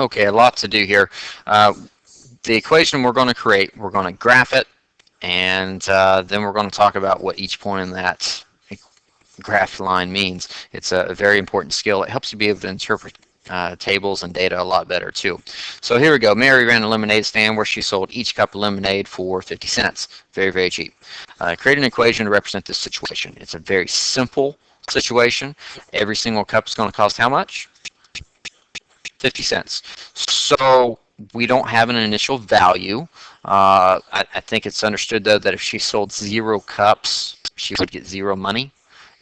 Okay, a lot to do here. Uh, the equation we're going to create, we're going to graph it, and then we're going to talk about what each point in that graph line means. It's a very important skill. It helps you be able to interpret tables and data a lot better too. So here we go. Mary ran a lemonade stand where she sold each cup of lemonade for 50 cents. Very, very cheap. Create an equation to represent this situation. It's a very simple situation. Every single cup is going to cost how much? 50 cents. So we don't have an initial value. I think it's understood though that if she sold 0 cups, she would get 0 money.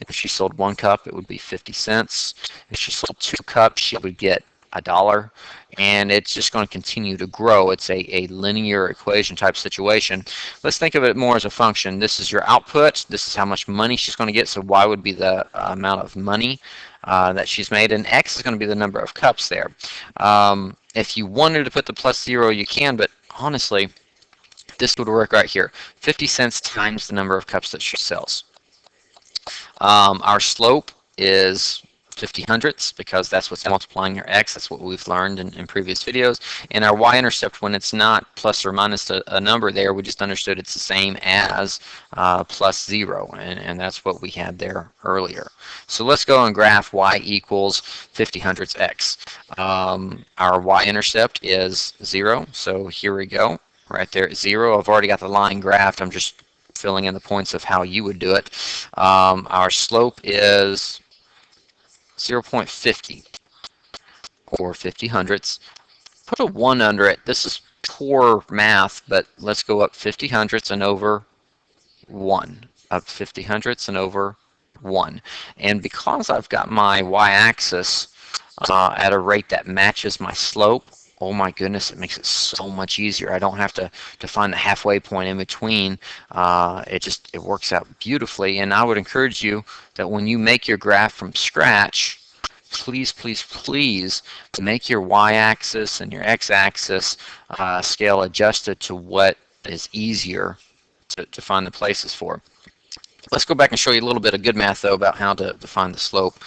If she sold 1 cup, it would be 50 cents. If she sold 2 cups, she would get $1. And it's just going to continue to grow. It's a linear equation type situation. Let's think of it more as a function. This is your output. This is how much money she's going to get. So y would be the amount of money that she's made, and x is going to be the number of cups there. If you wanted to put the plus 0, you can, but honestly, this would work right here. 50 cents times the number of cups that she sells. Our slope is 50 hundredths because that's what's multiplying your x. That's what we've learned in previous videos. And our y-intercept, when it's not plus or minus a number there, we just understood it's the same as plus 0. And that's what we had there earlier. So let's go and graph y equals 50 hundredths x. Our y-intercept is 0. So here we go. Right there at 0. I've already got the line graphed. I'm just filling in the points of how you would do it. Our slope is 0.50 or 50 hundredths. Put a 1 under it. This is poor math, but let's go up 50 hundredths and over 1. Up 50 hundredths and over 1. And because I've got my y-axis at a rate that matches my slope, oh my goodness, it makes it so much easier. I don't have to find the halfway point in between. It works out beautifully. And I would encourage you that when you make your graph from scratch, please, please, please make your y-axis and your x-axis scale adjusted to what is easier to find the places for. Let's go back and show you a little bit of good math, though, about how to find the slope.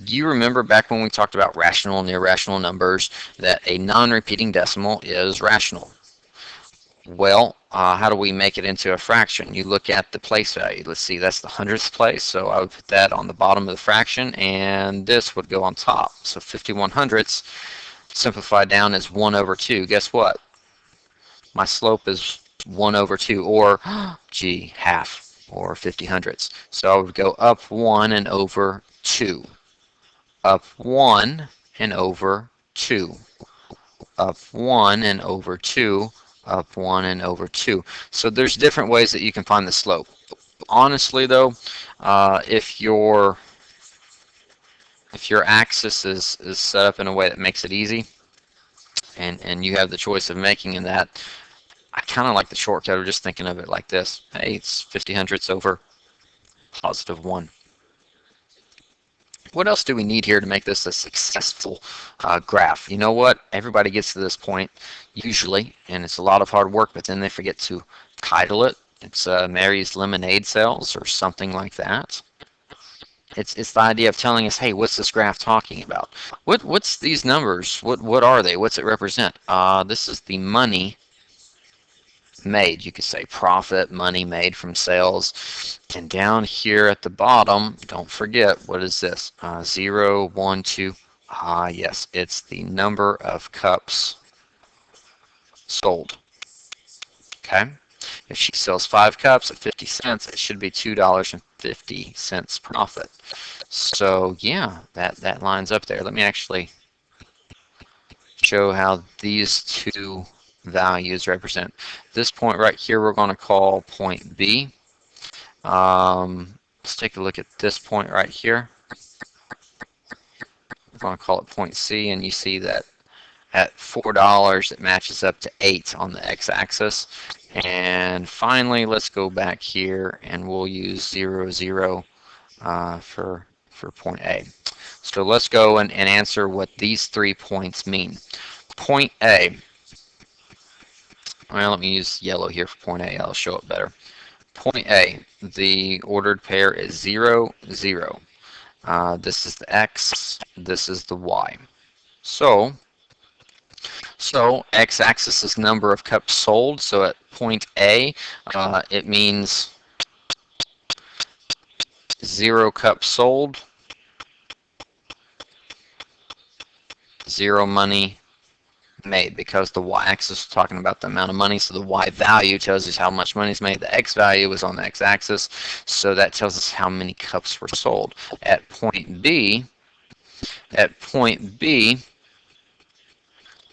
Do you remember back when we talked about rational and irrational numbers that a non-repeating decimal is rational? Well, how do we make it into a fraction? You look at the place value. Let's see, that's the hundredths place, so I would put that on the bottom of the fraction, and this would go on top. So 51 hundredths simplified down is 1 over 2. Guess what? My slope is 1 over 2, or, gee, half, or 50 hundredths. So I would go up 1 and over 2. Up 1 and over 2. Up 1 and over 2. Up 1 and over 2. So there's different ways that you can find the slope. Honestly, though, if your axis is set up in a way that makes it easy, and you have the choice of making that, I kind of like the shortcut of just thinking of it like this. Hey, it's 50 hundredths over positive 1. What else do we need here to make this a successful graph? You know what? Everybody gets to this point, usually, and it's a lot of hard work, but then they forget to title it. It's Mary's Lemonade Sales or something like that. It's the idea of telling us, hey, what's this graph talking about? What's these numbers? What are they? What's it represent? This is the money made. You could say profit, money made from sales. And down here at the bottom, don't forget, what is this? 0, 1, 2. Yes, it's the number of cups sold. Okay? If she sells 5 cups at 50 cents, it should be $2.50 profit. So yeah, that lines up there. Let me actually show how these two values represent. This point right here we're going to call point B. Let's take a look at this point right here. We're going to call it point C, and you see that at $4 it matches up to 8 on the x-axis. And finally, let's go back here and we'll use 0, 0 for point A. So let's go and answer what these 3 points mean. Point A. Well, let me use yellow here for point A. I'll show it better. Point A, the ordered pair is 0, 0. This is the x, this is the y. So So x-axis is number of cups sold. So at point A, it means 0 cups sold, 0 money made, because the y-axis is talking about the amount of money, so the y value tells us how much money is made. The x value is on the x-axis, so that tells us how many cups were sold. At point B,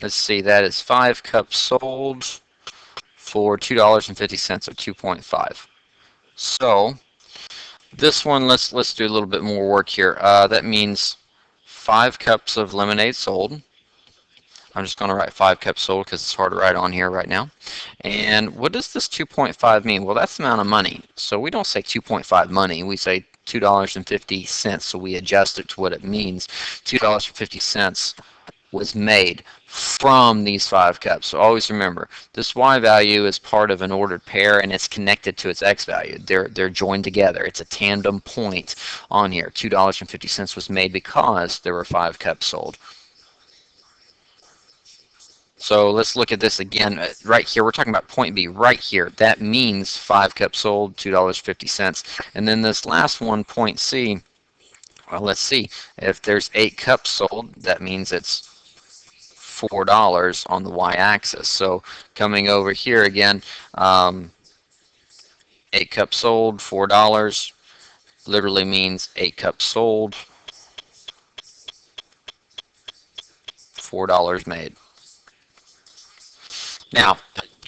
let's see, that is 5 cups sold for $2.50, or 2.5. So this one, let's do a little bit more work here. That means 5 cups of lemonade sold. I'm just going to write 5 cups sold because it's hard to write on here right now. And what does this 2.5 mean? Well, that's the amount of money. So we don't say 2.5 money. We say $2.50. So we adjust it to what it means. $2.50 was made from these 5 cups. So always remember, this y value is part of an ordered pair, and it's connected to its x value. They're joined together. It's a tandem point on here. $2.50 was made because there were 5 cups sold. So let's look at this again. Right here, we're talking about point B. Right here, that means 5 cups sold, $2.50. And then this last one, point C, well, let's see. If there's 8 cups sold, that means it's $4 on the y-axis. So coming over here again, 8 cups sold, $4, literally means 8 cups sold, $4 made. Now,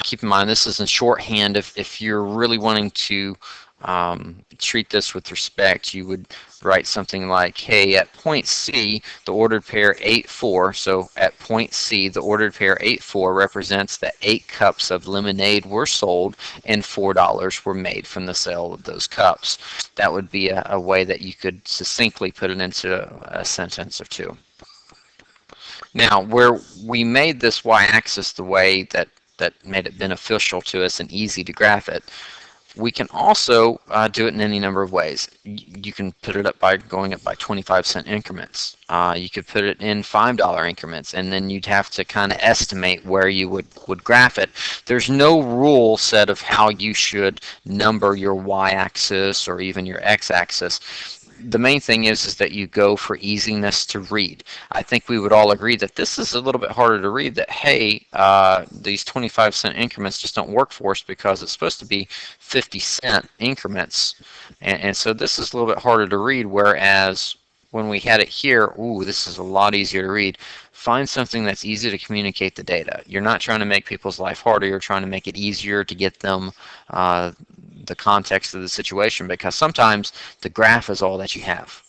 keep in mind, this is in shorthand. If you're really wanting to treat this with respect, you would write something like, hey, at point C, the ordered pair 8-4. So at point C, the ordered pair 8-4 represents that 8 cups of lemonade were sold and $4 were made from the sale of those cups. That would be a way that you could succinctly put it into a sentence or two. Now, where we made this y-axis the way that made it beneficial to us and easy to graph it, we can also do it in any number of ways. You can put it up by going up by 25-cent increments. You could put it in $5 increments, and then you'd have to kind of estimate where you would graph it. There's no rule set of how you should number your y-axis or even your x-axis. The main thing is that you go for easiness to read. I think we would all agree that this is a little bit harder to read, that, hey, these 25-cent increments just don't work for us because it's supposed to be 50-cent increments. And so this is a little bit harder to read, whereas when we had it here, ooh, this is a lot easier to read. Find something that's easy to communicate the data. You're not trying to make people's life harder. You're trying to make it easier to get them the context of the situation, because sometimes the graph is all that you have.